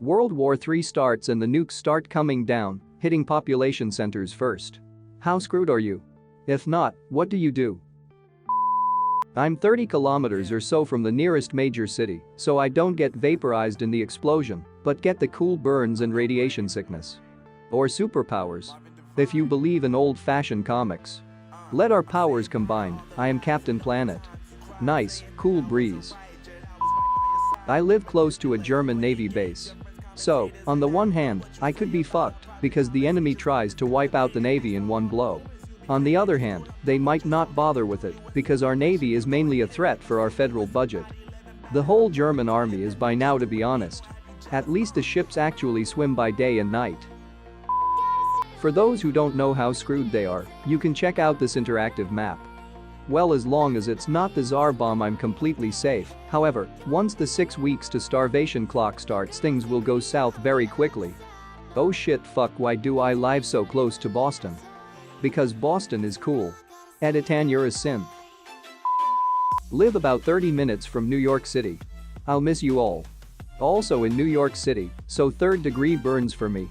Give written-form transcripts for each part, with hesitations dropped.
World War III starts and the nukes start coming down, hitting population centers first. How screwed are you? If not, what do you do? I'm 30 kilometers or so from the nearest major city, so I don't get vaporized in the explosion, but get the cool burns and radiation sickness. Or superpowers. If you believe in old-fashioned comics. Let our powers combine, I am Captain Planet. Nice, cool breeze. I live close to a German Navy base. So, on the one hand, I could be fucked because the enemy tries to wipe out the Navy in one blow. On the other hand, they might not bother with it because our Navy is mainly a threat for our federal budget. The whole German army is by now, to be honest. At least the ships actually swim by day and night. For those who don't know how screwed they are, you can check out this interactive map. Well, as long as it's not the Tsar bomb, I'm completely safe. However, once the 6 weeks to starvation clock starts, things will go south very quickly. Oh shit, fuck, why do I live so close to Boston? Because Boston is cool. Editan, you're a synth. Live about 30 minutes from New York City. I'll miss you all. Also in New York City, so third degree burns for me.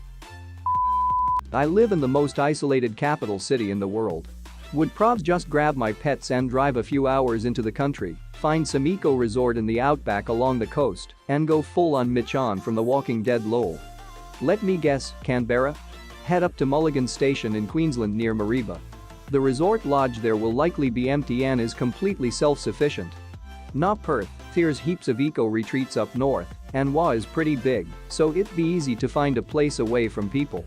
I live in the most isolated capital city in the world. Would probs just grab my pets and drive a few hours into the country, find some eco-resort in the outback along the coast, and go full on Mitch-on from The Walking Dead lol. Let me guess, Canberra? Head up to Mulligan Station in Queensland near Mariba. The resort lodge there will likely be empty and is completely self-sufficient. Not Perth, there's heaps of eco-retreats up north, and WA is pretty big, so it'd be easy to find a place away from people.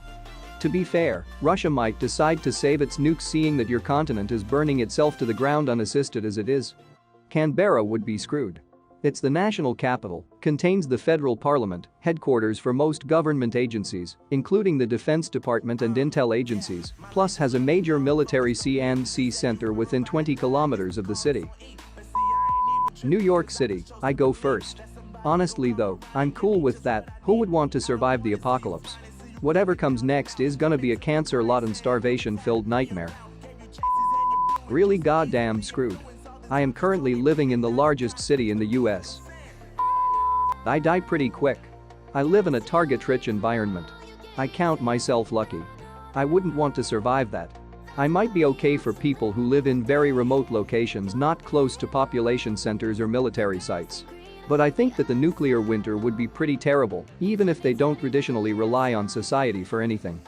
To be fair, Russia might decide to save its nukes seeing that your continent is burning itself to the ground unassisted as it is. Canberra would be screwed. It's the national capital, contains the federal parliament, headquarters for most government agencies, including the Defense Department and intel agencies, plus has a major military C&C center within 20 kilometers of the city. New York City, I go first. Honestly though, I'm cool with that, who would want to survive the apocalypse? Whatever comes next is gonna be a cancer lot and starvation-filled nightmare. Really goddamn screwed. I am currently living in the largest city in the US. I die pretty quick. I live in a target-rich environment. I count myself lucky. I wouldn't want to survive that. I might be okay for people who live in very remote locations not close to population centers or military sites. But I think that the nuclear winter would be pretty terrible, even if they don't traditionally rely on society for anything.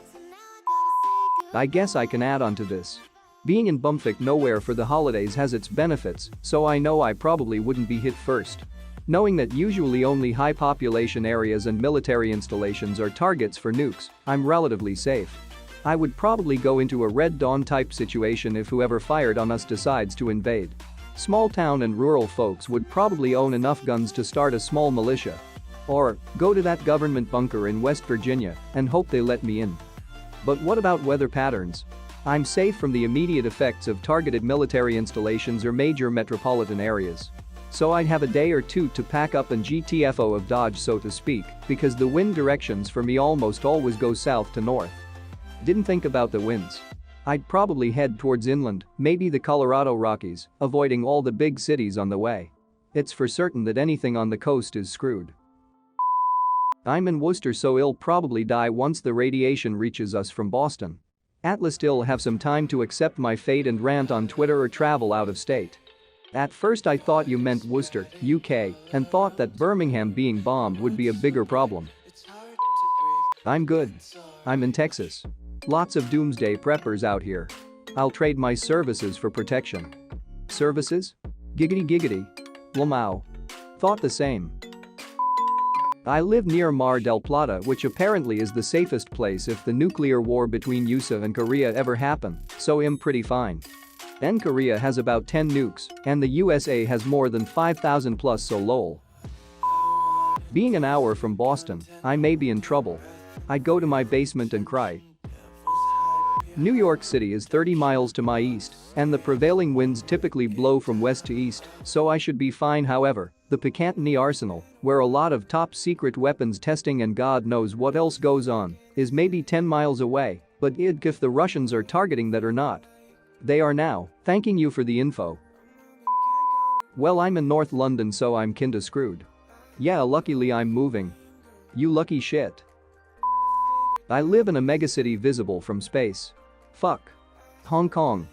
I guess I can add on to this. Being in bumfuck nowhere for the holidays has its benefits, so I know I probably wouldn't be hit first. Knowing that usually only high population areas and military installations are targets for nukes, I'm relatively safe. I would probably go into a Red Dawn type situation if whoever fired on us decides to invade. Small town and rural folks would probably own enough guns to start a small militia. Or go to that government bunker in West Virginia and hope they let me in. But what about weather patterns? I'm safe from the immediate effects of targeted military installations or major metropolitan areas. So I'd have a day or two to pack up and GTFO of Dodge, so to speak, because the wind directions for me almost always go south to north. Didn't think about the winds. I'd probably head towards inland, maybe the Colorado Rockies, avoiding all the big cities on the way. It's for certain that anything on the coast is screwed. I'm in Worcester, so I'll probably die once the radiation reaches us from Boston. At least I'll have some time to accept my fate and rant on Twitter or travel out of state. At first I thought you meant Worcester, UK, and thought that Birmingham being bombed would be a bigger problem. I'm good. I'm in Texas. Lots of doomsday preppers out here. I'll trade my services for protection. Services? Giggity giggity. Lamau. Thought the same. I live near Mar del Plata, which apparently is the safest place if the nuclear war between USA and Korea ever happen, so I'm pretty fine. And Korea has about 10 nukes, and the USA has more than 5,000 plus, so lol. Being an hour from Boston, I may be in trouble. I'd go to my basement and cry. New York City is 30 miles to my east, and the prevailing winds typically blow from west to east, so I should be fine. However, the Picanini Arsenal, where a lot of top-secret weapons testing and God knows what else goes on, is maybe 10 miles away, but if the Russians are targeting that or not. They are now, thanking you for the info. Well, I'm in North London, so I'm kinda screwed. Yeah, luckily I'm moving. You lucky shit. I live in a megacity visible from space. Fuck. Hong Kong.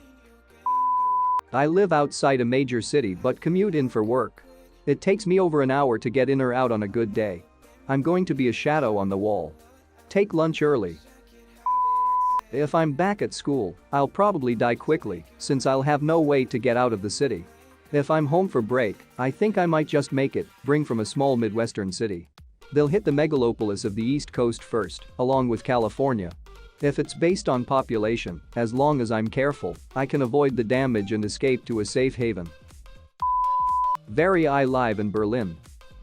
I live outside a major city but commute in for work. It takes me over an hour to get in or out on a good day. I'm going to be a shadow on the wall. Take lunch early. If I'm back at school, I'll probably die quickly since I'll have no way to get out of the city. If I'm home for break, I think I might just make it, bring from a small Midwestern city. They'll hit the megalopolis of the East Coast first, along with California. If it's based on population, as long as I'm careful, I can avoid the damage and escape to a safe haven. I live in Berlin,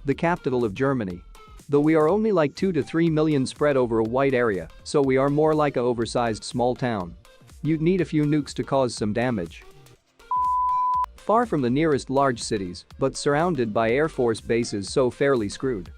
the capital of Germany. Though we are only like 2 to 3 million spread over a wide area, so we are more like a oversized small town. You'd need a few nukes to cause some damage. Far from the nearest large cities, but surrounded by Air Force bases, so fairly screwed.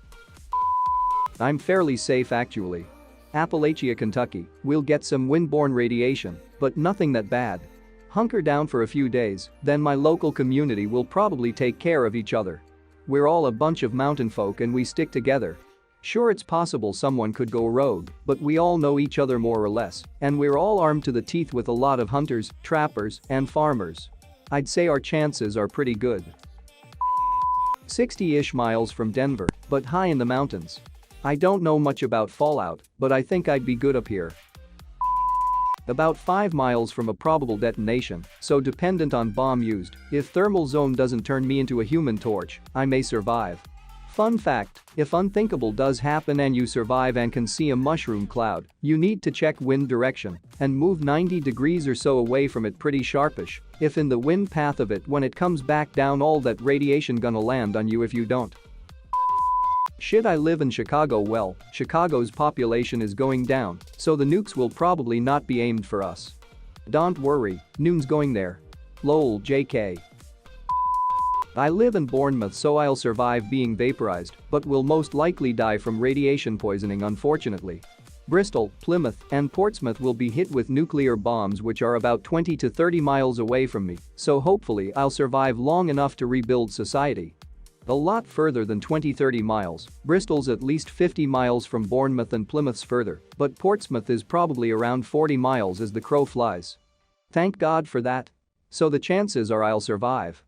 I'm fairly safe actually. Appalachia, Kentucky, we'll get some windborne radiation, but nothing that bad. Hunker down for a few days, then my local community will probably take care of each other. We're all a bunch of mountain folk and we stick together. Sure, it's possible someone could go rogue, but we all know each other more or less, and we're all armed to the teeth with a lot of hunters, trappers, and farmers. I'd say our chances are pretty good. 60-ish miles from Denver, but high in the mountains. I don't know much about Fallout, but I think I'd be good up here. About 5 miles from a probable detonation, so dependent on bomb used, if thermal zone doesn't turn me into a human torch, I may survive. Fun fact, if unthinkable does happen and you survive and can see a mushroom cloud, you need to check wind direction and move 90 degrees or so away from it pretty sharpish. If in the wind path of it when it comes back down, all that radiation gonna land on you if you don't. Shit, I live in Chicago. Well, Chicago's population is going down, so the nukes will probably not be aimed for us. Don't worry, noon's going there. Lol, JK. I live in Bournemouth, so I'll survive being vaporized, but will most likely die from radiation poisoning unfortunately. Bristol, Plymouth, and Portsmouth will be hit with nuclear bombs which are about 20 to 30 miles away from me, so hopefully I'll survive long enough to rebuild society. A lot further than 20-30 miles, Bristol's at least 50 miles from Bournemouth and Plymouth's further, but Portsmouth is probably around 40 miles as the crow flies. Thank God for that. So the chances are I'll survive.